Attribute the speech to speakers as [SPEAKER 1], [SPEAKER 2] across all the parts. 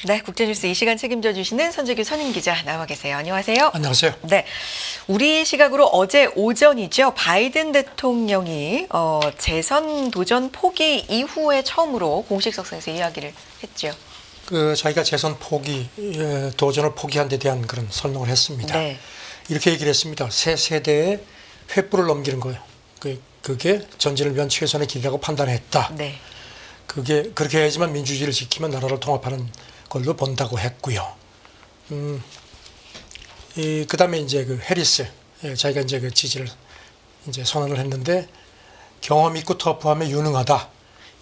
[SPEAKER 1] 네, 국제뉴스 이 시간 책임져 주시는 손재규 선임 기자 나와 계세요. 안녕하세요.
[SPEAKER 2] 안녕하세요.
[SPEAKER 1] 네, 우리 시각으로 어제 오전이죠. 바이든 대통령이 재선 도전 포기 이후에 처음으로 공식 석상에서 이야기를 했죠.
[SPEAKER 2] 자기가 재선 포기, 도전을 포기한 데 대한 그런 설명을 했습니다.
[SPEAKER 1] 네.
[SPEAKER 2] 이렇게 얘기를 했습니다. 새 세대의 횃불을 넘기는 거예요. 그게 전진을 위한 최선의 길이라고 판단했다.
[SPEAKER 1] 네.
[SPEAKER 2] 그게 그렇게 해야지만 민주주의를 지키면 나라를 통합하는 걸로 본다고 했고요. 그다음에 이제 그 해리스, 자기가 이제 그 지지를 이제 선언을 했는데 경험 있고 터프함에 유능하다.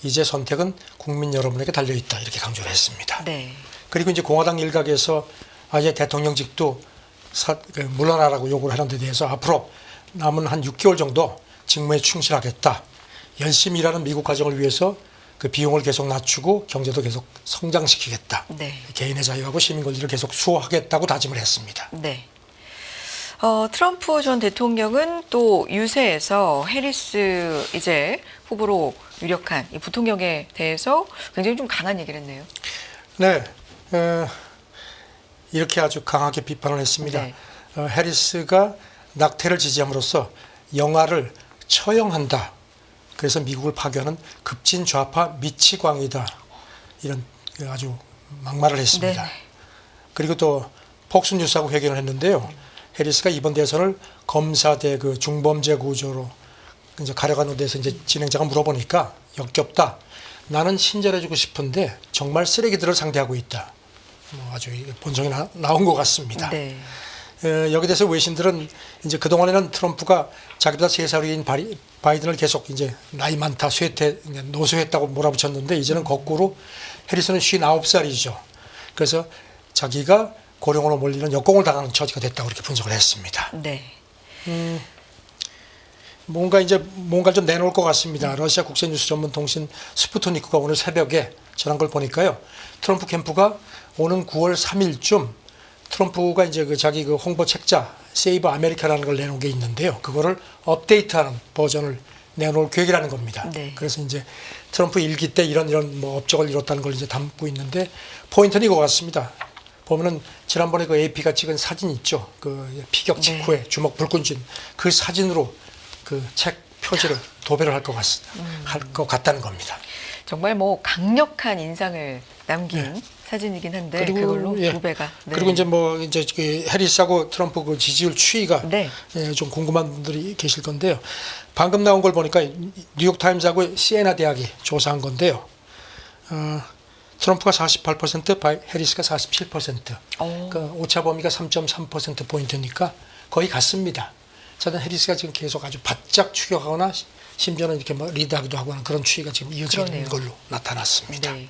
[SPEAKER 2] 이제 선택은 국민 여러분에게 달려 있다. 이렇게 강조를 했습니다.
[SPEAKER 1] 네.
[SPEAKER 2] 그리고 이제 공화당 일각에서 아예 대통령직도 물러나라고 요구를 하는 데 대해서 앞으로 남은 한 6개월 정도 직무에 충실하겠다. 열심히 일하는 미국 가정을 위해서 그 비용을 계속 낮추고 경제도 계속 성장시키겠다.
[SPEAKER 1] 네.
[SPEAKER 2] 개인의 자유하고 시민 권리를 계속 수호하겠다고 다짐을 했습니다.
[SPEAKER 1] 네. 트럼프 전 대통령은 또 유세에서 해리스 이제 후보로 유력한 이 부통령에 대해서 굉장히 좀 강한 얘기를 했네요.
[SPEAKER 2] 네. 이렇게 아주 강하게 비판을 했습니다.
[SPEAKER 1] 네.
[SPEAKER 2] 해리스가 낙태를 지지함으로써 영아를 처형한다. 그래서 미국을 파괴하는 급진 좌파 미치광이다. 이런 아주 막말을 했습니다.
[SPEAKER 1] 네.
[SPEAKER 2] 그리고 또 폭스뉴스하고 회견을 했는데요. 해리스가 이번 대선을 검사대 그 중범죄 구조로 이제 가려가는 데서 이제 진행자가 물어보니까 역겹다. 나는 친절해주고 싶은데 정말 쓰레기들을 상대하고 있다. 아주 본성이 나온 것 같습니다.
[SPEAKER 1] 네.
[SPEAKER 2] 여기 대해서 외신들은 이제 그동안에는 트럼프가 자기보다 3살 위인 바이든을 계속 이제 나이 많다, 쇠퇴, 노쇠했다고 몰아붙였는데 이제는 거꾸로 해리스는 59살이죠. 그래서 자기가 고령으로 몰리는 역공을 당하는 처지가 됐다고 그렇게 분석을 했습니다.
[SPEAKER 1] 네.
[SPEAKER 2] 뭔가 좀 내놓을 것 같습니다. 러시아 국제뉴스 전문 통신 스푸트니크가 오늘 새벽에 전한 걸 보니까요. 트럼프 캠프가 오는 9월 3일쯤 트럼프가 이제 자기 홍보 책자 세이브 아메리카라는 걸 내놓은 게 있는데요. 그거를 업데이트하는 버전을 내놓을 계획이라는 겁니다.
[SPEAKER 1] 네.
[SPEAKER 2] 그래서 이제 트럼프 일기 때 이런 업적을 이뤘다는 걸 이제 담고 있는데 포인트는 이거 같습니다. 보면은 지난번에 그 AP가 찍은 사진 있죠. 그 피격 직후에
[SPEAKER 1] 네.
[SPEAKER 2] 주먹 불끈 쥔 그 사진으로 그 책 표지를 도배를 할 것 같다는 겁니다.
[SPEAKER 1] 정말 강력한 인상을 남긴 사진이긴 한데 그걸로 도배가. 네.
[SPEAKER 2] 그리고 이제 그 해리스하고 트럼프 그 지지율 추이가
[SPEAKER 1] 네.
[SPEAKER 2] 좀 궁금한 분들이 계실 건데요. 방금 나온 걸 보니까 뉴욕 타임즈하고 시에나 대학이 조사한 건데요. 트럼프가 48%, 해리스가 47%. 그러니까 오차 범위가 3.3% 포인트니까 거의 같습니다. 저는 해리스가 지금 계속 아주 바짝 추격하거나 심지어는 이렇게 리드하기도 하고 하는 그런 추이가 지금 이어지는 걸로 나타났습니다.
[SPEAKER 1] 네.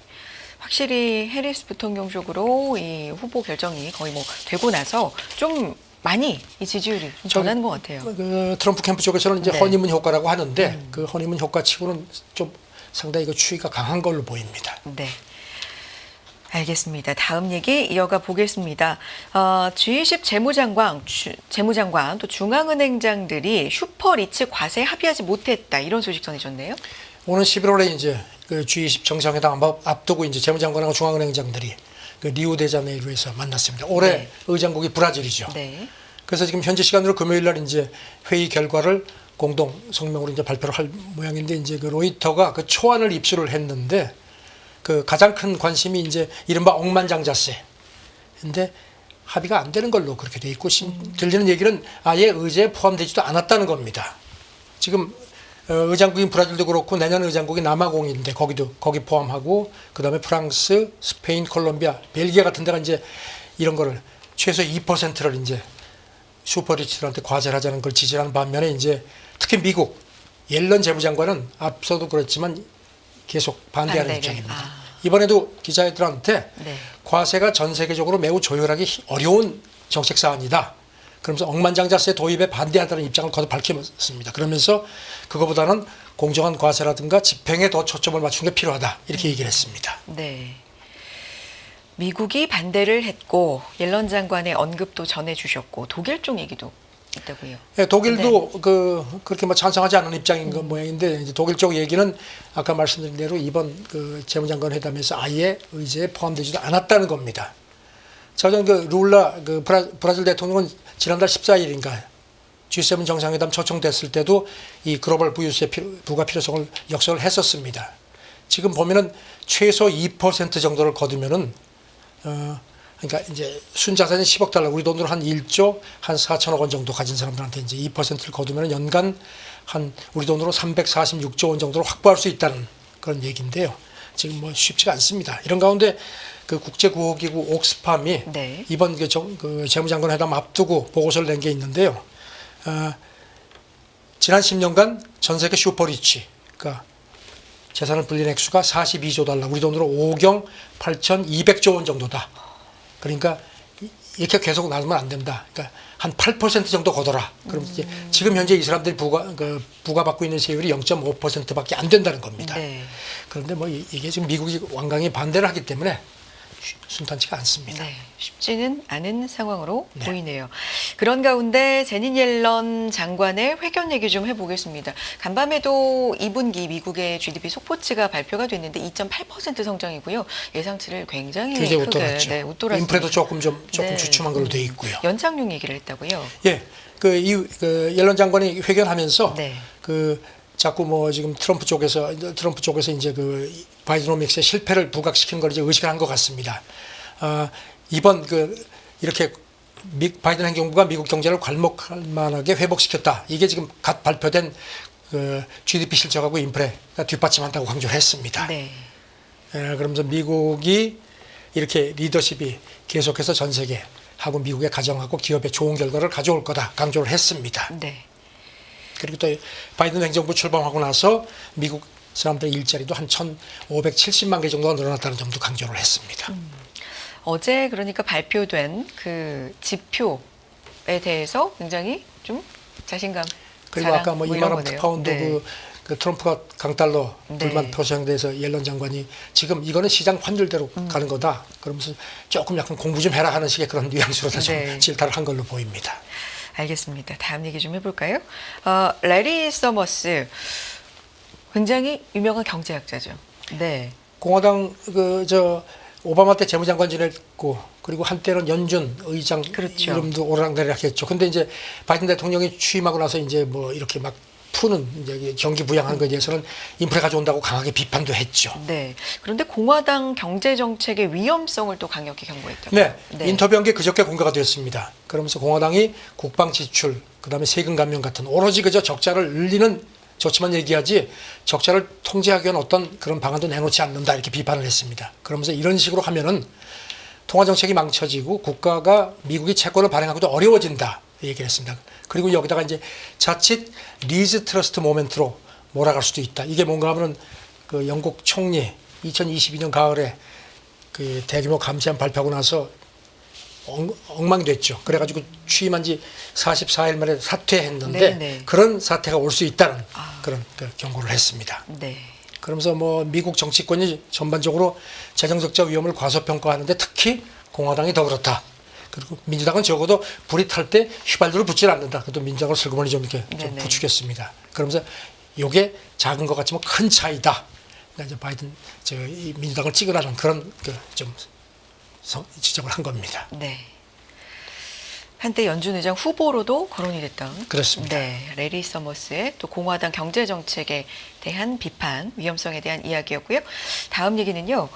[SPEAKER 1] 확실히 해리스 부통령 쪽으로 이 후보 결정이 거의 되고 나서 좀 많이 이 지지율이 좀 전하는 것 같아요.
[SPEAKER 2] 트럼프 캠프 쪽에서는 이제
[SPEAKER 1] 네.
[SPEAKER 2] 허니문 효과라고 하는데 그 허니문 효과치고는 좀 상당히 그 추이가 강한 걸로 보입니다.
[SPEAKER 1] 네. 알겠습니다. 다음 얘기 이어가 보겠습니다. G20 재무장관 또 중앙은행장들이 슈퍼리츠 과세에 합의하지 못했다 이런 소식 전해졌네요.
[SPEAKER 2] 오는 11월에 이제 그 G20 정상회담 앞두고 이제 재무장관하고 중앙은행장들이 그 리우데자네이루에서 만났습니다. 올해
[SPEAKER 1] 네.
[SPEAKER 2] 의장국이 브라질이죠.
[SPEAKER 1] 네.
[SPEAKER 2] 그래서 지금 현지 시간으로 금요일 날 이제 회의 결과를 공동 성명으로 이제 발표를 할 모양인데 이제 그 로이터가 그 초안을 입수를 했는데 그 가장 큰 관심이 이제 이른바 억만장자세. 근데 합의가 안 되는 걸로 그렇게 돼 있고 들리는 얘기는 아예 의제에 포함되지도 않았다는 겁니다. 지금 의장국인 브라질도 그렇고 내년 의장국이 남아공인데 거기 포함하고 그다음에 프랑스, 스페인, 콜롬비아, 벨기에 같은 데가 이제 이런 거를 최소 2%를 이제 슈퍼리치들한테 과세를 하자는 걸 지지하는 반면에 이제 특히 미국 옐런 재무장관은 앞서도 그렇지만 계속 반대하는 입장입니다. 이번에도 기자들한테
[SPEAKER 1] 네.
[SPEAKER 2] 과세가 전 세계적으로 매우 조율하기 어려운 정책 사안이다. 그러면서 억만장자세 도입에 반대한다는 입장을 거듭 밝혔습니다. 그러면서 그거보다는 공정한 과세라든가 집행에 더 초점을 맞추는 게 필요하다. 이렇게 얘기를 했습니다.
[SPEAKER 1] 네. 미국이 반대를 했고 옐런 장관의 언급도 전해주셨고 독일 쪽 얘기도 있다고요.
[SPEAKER 2] 예, 독일도 그렇게 뭐 찬성하지 않는 입장인 건 모양인데 이제 독일 쪽 얘기는 아까 말씀드린 대로 이번 그 재무장관 회담에서 아예 의제에 포함되지도 않았다는 겁니다. 자, 저는 그 룰라 그 브라질 대통령은 지난달 14일인가 G7 정상회담 초청됐을 때도 이 글로벌 부유세 부과 필요성을 역설을 했었습니다. 지금 보면은 최소 2% 정도를 거두면은 그러니까 이제 순자산이 10억 달러, 우리 돈으로 한 1조 한 4천억 원 정도 가진 사람들한테 이제 2%를 거두면 연간 한 우리 돈으로 346조 원 정도를 확보할 수 있다는 그런 얘기인데요. 지금 뭐 쉽지가 않습니다. 이런 가운데 그 국제구호기구 옥스팜이
[SPEAKER 1] 네.
[SPEAKER 2] 이번 그 재무장관 회담 앞두고 보고서를 낸 게 있는데요. 지난 10년간 전 세계 슈퍼리치, 그러니까 재산을 불린 액수가 42조 달러, 우리 돈으로 5경 8,200조 원 정도다. 그러니까 이렇게 계속 나누면 안 된다. 그러니까 한 8% 정도 거둬라. 그럼 이제 지금 현재 이 사람들이 부과받고 있는 세율이 0.5%밖에 안 된다는 겁니다.
[SPEAKER 1] 네.
[SPEAKER 2] 그런데 뭐 이게 지금 미국이 완강히 반대를 하기 때문에 순탄치가 않습니다.
[SPEAKER 1] 네, 쉽지는 않은 상황으로
[SPEAKER 2] 네.
[SPEAKER 1] 보이네요. 그런 가운데 제닛 옐런 장관의 회견 얘기 좀 해보겠습니다. 간밤에도 2분기 미국의 GDP 속보치가 발표가 됐는데 2.8% 성장이고요. 예상치를 굉장히
[SPEAKER 2] 굉장히
[SPEAKER 1] 크게
[SPEAKER 2] 웃돌았죠.
[SPEAKER 1] 웃돌았습니다.
[SPEAKER 2] 인플레도 조금
[SPEAKER 1] 네.
[SPEAKER 2] 주춤한 걸로 되어 있고요.
[SPEAKER 1] 연착륙 얘기를 했다고요?
[SPEAKER 2] 예, 그 옐런 장관이 회견하면서
[SPEAKER 1] 네.
[SPEAKER 2] 그 자꾸 뭐 지금 트럼프 쪽에서 이제 그 바이드노믹스의 실패를 부각시킨 걸 이제 의식을 한 것 같습니다. 이번 이렇게 바이든 행정부가 미국 경제를 괄목할 만하게 회복시켰다. 이게 지금 갓 발표된 그 GDP 실적하고 인플레가 뒷받침한다고 강조를 했습니다.
[SPEAKER 1] 네.
[SPEAKER 2] 그러면서 미국이 이렇게 리더십이 계속해서 전 세계하고 미국의 가정하고 기업에 좋은 결과를 가져올 거다 강조를 했습니다.
[SPEAKER 1] 네.
[SPEAKER 2] 그리고 또 바이든 행정부 출범하고 나서 미국 사람들의 일자리도 한 1,570만 개 정도가 늘어났다는 점도 강조를 했습니다.
[SPEAKER 1] 어제 그러니까 발표된 그 지표에 대해서 굉장히 좀 자신감,
[SPEAKER 2] 그리고
[SPEAKER 1] 자랑
[SPEAKER 2] 아까 뭐
[SPEAKER 1] 뭐 이런
[SPEAKER 2] 2만
[SPEAKER 1] 거네요.
[SPEAKER 2] 파운드
[SPEAKER 1] 네.
[SPEAKER 2] 그 트럼프가 강달러 불만
[SPEAKER 1] 네.
[SPEAKER 2] 표시한데서 옐런 장관이 지금 이거는 시장 환율대로 가는 거다. 그러면서 조금 약간 공부 좀 해라 하는 식의 그런 뉘앙스로 좀
[SPEAKER 1] 네.
[SPEAKER 2] 질타를 한 걸로 보입니다.
[SPEAKER 1] 알겠습니다. 다음 얘기 좀 해볼까요? 레리 서머스 굉장히 유명한 경제학자죠. 네.
[SPEAKER 2] 공화당 오바마 때 재무장관 지냈고 그리고 한때는 연준 의장
[SPEAKER 1] 그렇죠.
[SPEAKER 2] 이름도 오르락내리락 했죠. 근데 이제 바이든 대통령이 취임하고 나서 이제 뭐 이렇게 막 푸는 이제 경기 부양하는 것에 대해서는 인플레 가져온다고 강하게 비판도 했죠.
[SPEAKER 1] 네. 그런데 공화당 경제 정책의 위험성을 또 강력히 경고했다고.
[SPEAKER 2] 네, 인터뷰한 게 그저께 공개가 되었습니다. 그러면서 공화당이 국방 지출, 그다음에 세금 감면 같은 오로지 그저 적자를 늘리는 좋지만 얘기하지 적자를 통제하기 위한 어떤 그런 방안도 내놓지 않는다 이렇게 비판을 했습니다. 그러면서 이런 식으로 하면은 통화 정책이 망쳐지고 국가가 미국이 채권을 발행하기도 어려워진다 얘기를 했습니다. 그리고 여기다가 이제 자칫 리즈 트러스트 모멘트로 몰아갈 수도 있다. 이게 뭔가 하면은 그 영국 총리 2022년 가을에 그 대규모 감세안 발표하고 나서 엉망됐죠. 그래가지고 취임한 지 44일 만에 사퇴했는데
[SPEAKER 1] 네네.
[SPEAKER 2] 그런 사태가 올 수 있다는 그런 경고를 했습니다.
[SPEAKER 1] 네.
[SPEAKER 2] 그러면서 뭐 미국 정치권이 전반적으로 재정 적자 위험을 과소평가하는데 특히 공화당이 더 그렇다. 그리고 민주당은 적어도 불이 탈 때 휘발유를 붓질 않는다. 그것도 민주당을 슬그머니 좀 이렇게 좀
[SPEAKER 1] 네네.
[SPEAKER 2] 부추겼습니다. 그러면서 이게 작은 것 같지만 큰 차이다. 그러니까 이제 바이든 이 민주당을 찍으라는 그런 좀 지적을 한 겁니다.
[SPEAKER 1] 네. 한때 연준 의장 후보로도 거론이 됐던
[SPEAKER 2] 그렇습니다.
[SPEAKER 1] 네, 레리 서머스의 또 공화당 경제 정책에 대한 비판, 위험성에 대한 이야기였고요. 다음 얘기는요.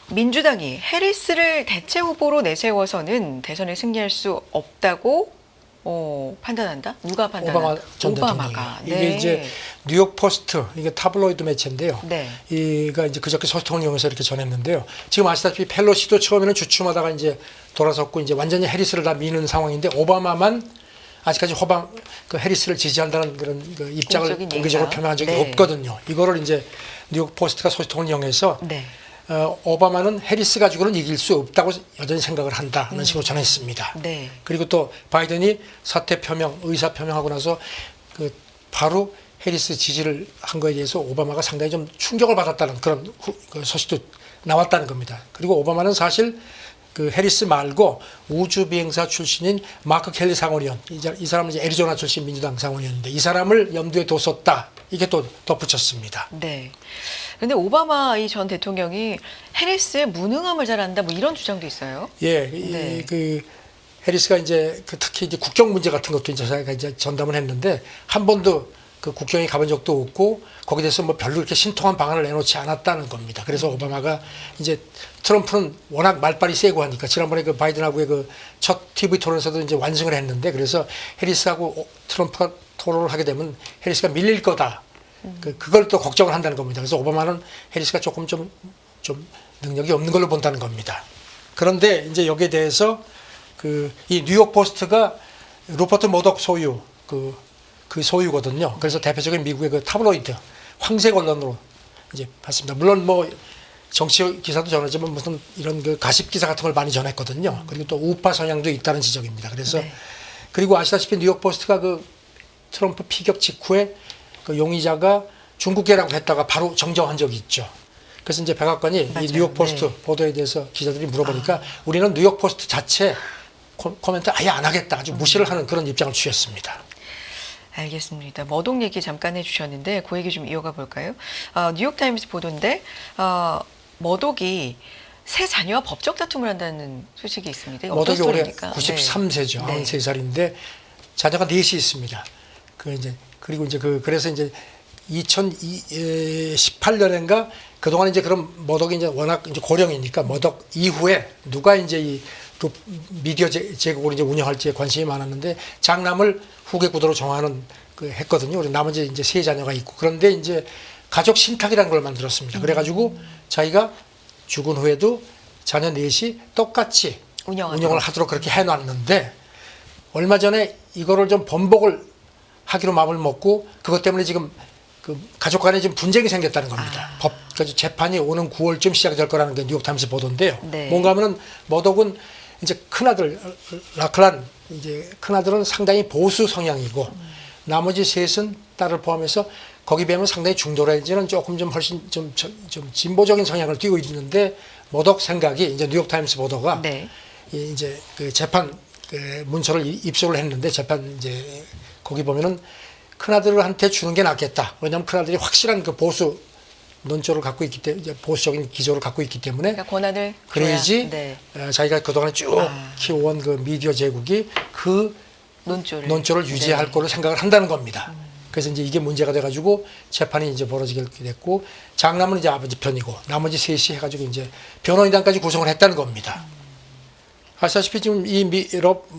[SPEAKER 1] 민주당이 해리스를 대체 후보로 내세워서는 대선에 승리할 수 없다고 판단한다? 누가 판단한다?
[SPEAKER 2] 오바마 전
[SPEAKER 1] 오바마가.
[SPEAKER 2] 대통령이. 이게 이제 뉴욕 포스트, 이게 타블로이드 매체인데요.
[SPEAKER 1] 네.
[SPEAKER 2] 이가 이제 그저께 소통을 이용해서 이렇게 전했는데요. 지금 아시다시피 펠로시도 처음에는 주춤하다가 이제 돌아섰고 이제 완전히 해리스를 다 미는 상황인데 오바마만 아직까지 그 해리스를 지지한다는 그런 그 입장을 공개적으로
[SPEAKER 1] 얘기가.
[SPEAKER 2] 표명한 적이
[SPEAKER 1] 네.
[SPEAKER 2] 없거든요. 이거를 이제 뉴욕 포스트가 소통을 이용해서
[SPEAKER 1] 네.
[SPEAKER 2] 오바마는 해리스 가지고는 이길 수 없다고 여전히 생각을 한다는 식으로 전했습니다.
[SPEAKER 1] 네.
[SPEAKER 2] 그리고 또 바이든이 사퇴 표명, 의사 표명하고 나서 바로 해리스 지지를 한 거에 대해서 오바마가 상당히 좀 충격을 받았다는 그런 그 소식도 나왔다는 겁니다. 그리고 오바마는 사실 그 해리스 말고 우주 비행사 출신인 마크 켈리 상원의원, 이 사람은 이제 애리조나 출신 민주당 상원의원인데 이 사람을 염두에 뒀었다. 이게 또 덧붙였습니다.
[SPEAKER 1] 네. 근데 오바마 이 전 대통령이 해리스의 무능함을 잘 안다 뭐 이런 주장도 있어요.
[SPEAKER 2] 예,
[SPEAKER 1] 네.
[SPEAKER 2] 그 해리스가 이제 그 특히 이제 국경 문제 같은 것도 이제 자기가 이제 전담을 했는데 한 번도 그 국경에 가본 적도 없고 거기에 대해서 뭐 별로 이렇게 신통한 방안을 내놓지 않았다는 겁니다. 그래서 오바마가 이제 트럼프는 워낙 말빨이 세고 하니까 지난번에 그 바이든하고의 그 첫 TV 토론에서도 이제 완승을 했는데 그래서 해리스하고 트럼프가 토론을 하게 되면 해리스가 밀릴 거다. 그걸 또 걱정을 한다는 겁니다. 그래서 오바마는 해리스가 조금 좀 능력이 없는 걸로 본다는 겁니다. 그런데 이제 여기에 대해서 이 뉴욕 포스트가 루퍼트 머덕 소유 그 소유거든요. 그래서 대표적인 미국의 그 타블로이드 황색 언론으로 이제 봤습니다. 물론 뭐 정치 기사도 전하지만 무슨 이런 그 가십 기사 같은 걸 많이 전했거든요. 그리고 또 우파 성향도 있다는 지적입니다. 그래서
[SPEAKER 1] 네.
[SPEAKER 2] 그리고 아시다시피 뉴욕 포스트가 그 트럼프 피격 직후에 그 용의자가 중국계라고 했다가 바로 정정한 적이 있죠. 그래서 이제 백악관이
[SPEAKER 1] 맞아요.
[SPEAKER 2] 이 뉴욕 포스트
[SPEAKER 1] 네.
[SPEAKER 2] 보도에 대해서 기자들이 물어보니까 우리는 뉴욕 포스트 자체 코멘트 아예 안 하겠다. 아주 무시를 하는 그런 입장을 취했습니다.
[SPEAKER 1] 알겠습니다. 머독 얘기 잠깐 해주셨는데 그 얘기 좀 이어가 볼까요? 뉴욕타임스 보도인데 머독이 새 자녀와 법적 다툼을 한다는 소식이 있습니다. 이거 어떤
[SPEAKER 2] 머독이 올해
[SPEAKER 1] 스토리입니까?
[SPEAKER 2] 93세죠.
[SPEAKER 1] 네.
[SPEAKER 2] 93살인데 자녀가 넷이 있습니다. 그리고 이제 그래서 이제 2018년인가 그동안 이제 그런 머독이 이제 워낙 이제 고령이니까 머독 이후에 누가 이제 이 미디어 제국을 이제 운영할지에 관심이 많았는데 장남을 후계 구도로 정하는 했거든요. 그래서 나머지 이제 세 자녀가 있고 그런데 이제 가족 신탁이라는 걸 만들었습니다. 그래가지고 자기가 죽은 후에도 자녀 넷이 똑같이 운영을 하도록 그렇게 해놨는데 얼마 전에 이거를 좀 번복을 하기로 마음을 먹고 그것 때문에 지금 그 가족 간에 지금 분쟁이 생겼다는 겁니다. 그래서 재판이 오는 9월쯤 시작될 거라는 게 뉴욕타임스 보도인데요.
[SPEAKER 1] 네.
[SPEAKER 2] 뭔가 하면은 머독은 이제 큰아들 라클란 이제 큰아들은 상당히 보수 성향이고 나머지 셋은 딸을 포함해서 거기 비하면 상당히 중도라든지는 조금 좀 훨씬 좀 진보적인 성향을 띠고 있는데 머독 생각이 이제 뉴욕타임스 보도가
[SPEAKER 1] 네.
[SPEAKER 2] 이제 그 재판 문서를 입수를 했는데 재판 이제 거기 보면은 큰아들한테 주는 게 낫겠다. 왜냐하면 큰아들이 확실한 그 보수 논조를 갖고 있기 때문에 보수적인 기조를 갖고 있기 때문에
[SPEAKER 1] 그러니까 권한을
[SPEAKER 2] 그래야지
[SPEAKER 1] 네.
[SPEAKER 2] 자기가 그동안에 쭉 키워온 그 미디어 제국이 그 논조를 유지할
[SPEAKER 1] 네.
[SPEAKER 2] 거로 생각을 한다는 겁니다. 그래서 이제 이게 문제가 돼가지고 재판이 이제 벌어지게 됐고 장남은 이제 아버지 편이고 나머지 셋이 해가지고 이제 변호인단까지 구성을 했다는 겁니다. 아시다시피 지금 이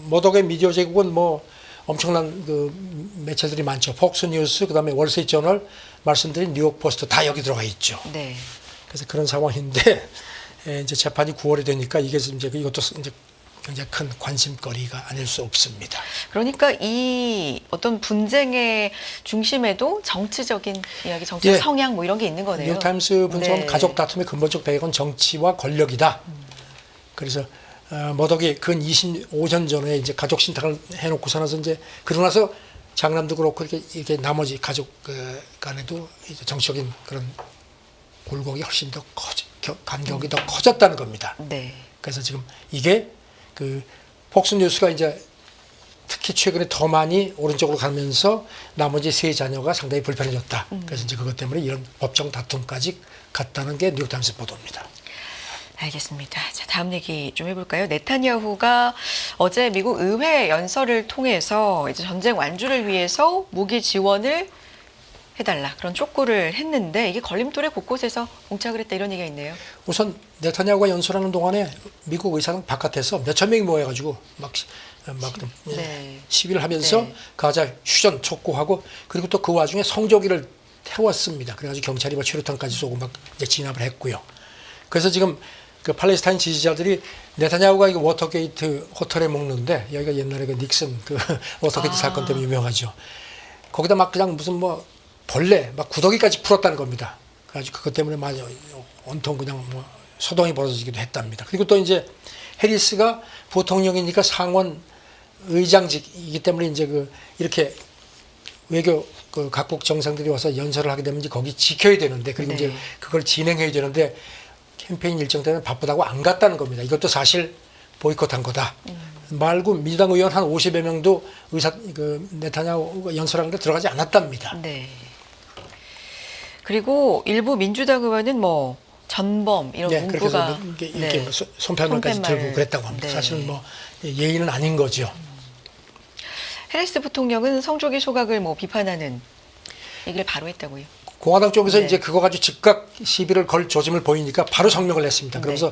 [SPEAKER 2] 머독의 미디어 제국은 뭐 엄청난 그 매체들이 많죠. 폭스뉴스, 그다음에 월스트리트저널, 말씀드린 뉴욕 포스트 다 여기 들어가 있죠.
[SPEAKER 1] 네.
[SPEAKER 2] 그래서 그런 상황인데 이제 재판이 9월이 되니까 이게 이제 이것도 이제 굉장히 큰 관심거리가 아닐 수 없습니다.
[SPEAKER 1] 그러니까 이 어떤 분쟁의 중심에도 정치적인 이야기, 정치적 성향 뭐 이런 게 있는 거네요.
[SPEAKER 2] 뉴욕타임스 분석은
[SPEAKER 1] 네.
[SPEAKER 2] 가족 다툼의 근본적 배경은 정치와 권력이다. 그래서 머독이 근 25년 전에 이제 가족 신탁을 해놓고 나서 이제 그러고 나서 장남도 그렇고 이렇게 나머지 가족 간에도 이제 정치적인 그런 굴곡이 훨씬 더 간격이 더 커졌다는 겁니다.
[SPEAKER 1] 네.
[SPEAKER 2] 그래서 지금 이게 그 폭스뉴스가 이제 특히 최근에 더 많이 오른쪽으로 가면서 나머지 세 자녀가 상당히 불편해졌다. 그래서 이제 그것 때문에 이런 법정 다툼까지 갔다는 게 뉴욕타임스 보도입니다.
[SPEAKER 1] 알겠습니다. 자, 다음 얘기 좀 해볼까요? 네타냐후가 어제 미국 의회 연설을 통해서 이제 전쟁 완주를 위해서 무기 지원을 해달라 그런 촉구를 했는데 이게 걸림돌에 곳곳에서 봉착을 했다 이런 얘기가 있네요.
[SPEAKER 2] 우선 네타냐후가 연설하는 동안에 미국 의사당 바깥에서 몇천 명이 모여가지고 막
[SPEAKER 1] 네.
[SPEAKER 2] 시위를 하면서
[SPEAKER 1] 네.
[SPEAKER 2] 가자 휴전 촉구하고 그리고 또 그 와중에 성조기를 태웠습니다. 그래가지고 경찰이 막 최루탄까지 쏘고 막 이제 진압을 했고요. 그래서 지금 그 팔레스타인 지지자들이 네타냐후가 이거 워터게이트 호텔에 묵는데 여기가 옛날에 그 닉슨 그 워터게이트 사건 때문에 유명하죠. 거기다 막 그냥 무슨 뭐 벌레 막 구더기까지 풀었다는 겁니다. 그래가지고 그것 때문에 막 온통 그냥 뭐 소동이 벌어지기도 했답니다. 그리고 또 이제 해리스가 부통령이니까 상원 의장직이기 때문에 이제 이렇게 외교 그 각국 정상들이 와서 연설을 하게 되면 이제 거기 지켜야 되는데 그리고
[SPEAKER 1] 네.
[SPEAKER 2] 이제 그걸 진행해야 되는데 캠페인 일정 때문에 바쁘다고 안 갔다는 겁니다. 이것도 사실 보이콧한 거다. 말고 민주당 의원 한 50여 명도 네타냐후가 연설하는데 들어가지 않았답니다.
[SPEAKER 1] 네. 그리고 일부 민주당 의원은 뭐 전범 이런
[SPEAKER 2] 네, 그렇게
[SPEAKER 1] 문구가
[SPEAKER 2] 해서 이렇게 뭐 손편말까지
[SPEAKER 1] 손팻말.
[SPEAKER 2] 들고 그랬다고 합니다.
[SPEAKER 1] 네.
[SPEAKER 2] 사실은 뭐 예의는 아닌 거죠.
[SPEAKER 1] 해리스 부통령은 성조기 소각을 뭐 비판하는 얘기를 바로 했다고요.
[SPEAKER 2] 공화당 쪽에서
[SPEAKER 1] 네.
[SPEAKER 2] 이제 그거 가지고 즉각 시비를 걸 조짐을 보이니까 바로 성명을 냈습니다. 그러면서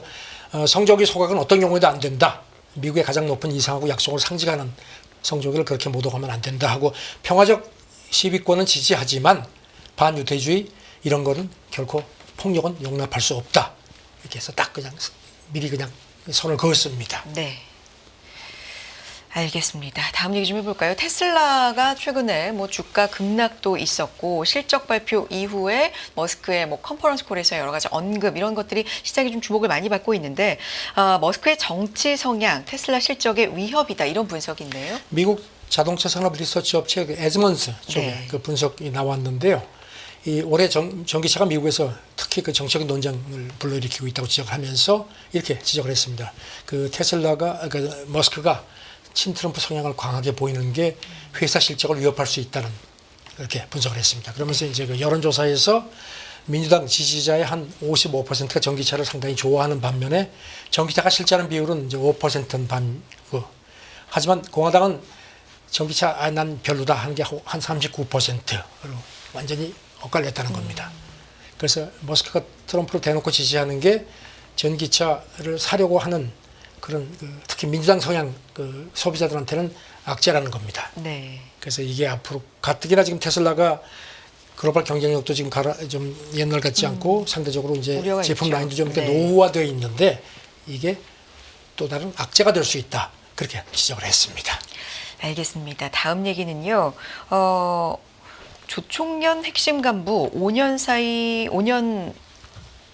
[SPEAKER 2] 성조기 소각은 어떤 경우에도 안 된다. 미국의 가장 높은 이상하고 약속을 상징하는 성조기를 그렇게 모독하면 안 된다 하고 평화적 시비권은 지지하지만 반유태주의 이런 거는 결코 폭력은 용납할 수 없다. 이렇게 해서 딱 그냥 미리 그냥 선을 그었습니다.
[SPEAKER 1] 네. 알겠습니다. 다음 얘기 좀 해볼까요? 테슬라가 최근에 뭐 주가 급락도 있었고 실적 발표 이후에 머스크의 뭐 컨퍼런스 콜에서 여러 가지 언급 이런 것들이 시장이 좀 주목을 많이 받고 있는데 머스크의 정치 성향, 테슬라 실적의 위협이다 이런 분석인데요.
[SPEAKER 2] 미국 자동차 산업 리서치 업체 에즈먼스 쪽에
[SPEAKER 1] 네.
[SPEAKER 2] 그 분석이 나왔는데요. 이 올해 전기차가 미국에서 특히 그 정치적인 논쟁을 불러일으키고 있다고 지적하면서 이렇게 지적을 했습니다. 그 테슬라가 그 머스크가 친트럼프 성향을 강하게 보이는 게 회사 실적을 위협할 수 있다는 이렇게 분석을 했습니다. 그러면서 이제 그 여론조사에서 민주당 지지자의 한 55%가 전기차를 상당히 좋아하는 반면에 전기차가 실제하는 비율은 이제 5%는 반이고, 하지만 공화당은 전기차 난 별로다 하는 게 한 39%로 완전히 엇갈렸다는 겁니다. 그래서 머스크가 트럼프를 대놓고 지지하는 게 전기차를 사려고 하는 그런 특히 민주당 성향 소비자들한테는 악재라는 겁니다.
[SPEAKER 1] 네.
[SPEAKER 2] 그래서 이게 앞으로 가뜩이나 지금 테슬라가 글로벌 경쟁력도 지금 좀 옛날 같지 않고 상대적으로 이제
[SPEAKER 1] 우려가
[SPEAKER 2] 제품
[SPEAKER 1] 있죠.
[SPEAKER 2] 라인도 좀 이렇게
[SPEAKER 1] 네.
[SPEAKER 2] 노후화되어 있는데 이게 또 다른 악재가 될 수 있다. 그렇게 지적을 했습니다.
[SPEAKER 1] 알겠습니다. 다음 얘기는요. 조총련 핵심 간부 5년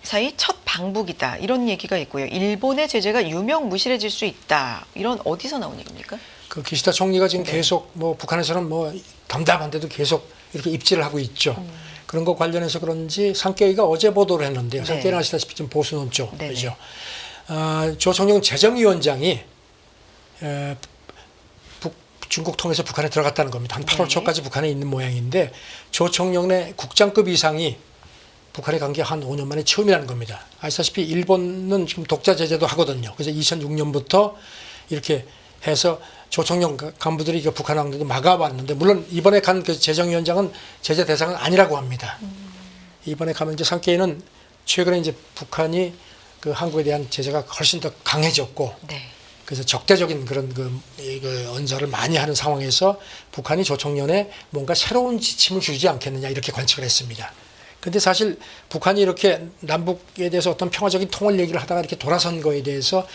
[SPEAKER 1] 사이 첫 방북이다. 이런 얘기가 있고요. 일본의 제재가 유명무실해질 수 있다. 이런 어디서 나온 얘기입니까?
[SPEAKER 2] 그 기시다 총리가 지금
[SPEAKER 1] 네.
[SPEAKER 2] 계속 뭐 북한에서는 뭐 담담한데도 계속 이렇게 입질을 하고 있죠. 그런 거 관련해서 그런지 산케이가 어제 보도를 했는데요.
[SPEAKER 1] 네.
[SPEAKER 2] 산케이는 아시다시피 좀 보수논
[SPEAKER 1] 네네.
[SPEAKER 2] 쪽이죠. 조총영 재정위원장이 중국 통해서 북한에 들어갔다는 겁니다. 한 8월
[SPEAKER 1] 네.
[SPEAKER 2] 초까지 북한에 있는 모양인데 조총영의 국장급 이상이 북한에 간 게 한 5년 만에 처음이라는 겁니다. 아시다시피 일본은 지금 독자 제재도 하거든요. 그래서 2006년부터 이렇게 해서 조총영 간부들이 북한 왕들도 막아왔는데, 물론 이번에 간 그 재정위원장은 제재 대상은 아니라고 합니다. 이번에 가면 이제 산케이는 최근에 이제 북한이 그 한국에 대한 제재가 훨씬 더 강해졌고,
[SPEAKER 1] 네.
[SPEAKER 2] 그래서 적대적인 그런 언사를 많이 하는 상황에서 북한이 조총련에 뭔가 새로운 지침을 주지 않겠느냐 이렇게 관측을 했습니다. 근데 사실 북한이 이렇게 남북에 대해서 어떤 평화적인 통일 얘기를 하다가 이렇게 돌아선 거에 대해서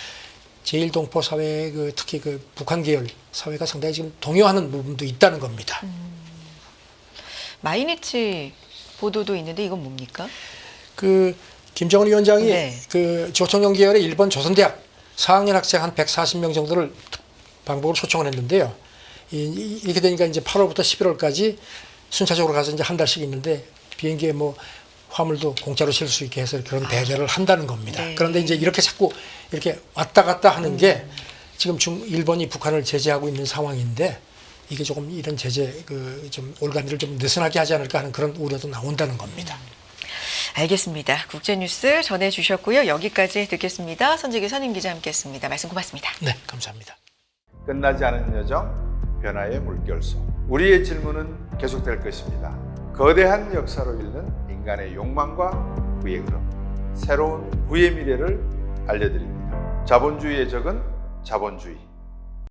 [SPEAKER 2] 제1동포 사회 특히 북한 계열 사회가 상당히 지금 동요하는 부분도 있다는 겁니다.
[SPEAKER 1] 마이니치 보도도 있는데 이건 뭡니까?
[SPEAKER 2] 그 김정은 위원장이
[SPEAKER 1] 네.
[SPEAKER 2] 그 조총련 계열의 일본 조선대학 4학년 학생 한 140명 정도를 방북으로 초청을 했는데요. 이렇게 되니까 이제 8월부터 11월까지 순차적으로 가서 이제 한 달씩 있는데 비행기에 뭐 화물도 공짜로 실 수 있게 해서 그런 배려를 한다는 겁니다.
[SPEAKER 1] 네.
[SPEAKER 2] 그런데 이제 이렇게 자꾸 이렇게 왔다 갔다 하는 게 지금 일본이 북한을 제재하고 있는 상황인데 이게 조금 이런 제재 좀 올가미를 좀 느슨하게 하지 않을까 하는 그런 우려도 나온다는 겁니다.
[SPEAKER 1] 알겠습니다. 국제뉴스 전해주셨고요. 여기까지 듣겠습니다. 선재기 선임기자 함께했습니다. 말씀 고맙습니다.
[SPEAKER 2] 네, 감사합니다.
[SPEAKER 3] 끝나지 않은 여정, 변화의 물결소. 우리의 질문은 계속될 것입니다. 거대한 역사로 읽는 인간의 욕망과 부의 흐름. 새로운 부의 미래를 알려드립니다. 자본주의의 적은 자본주의.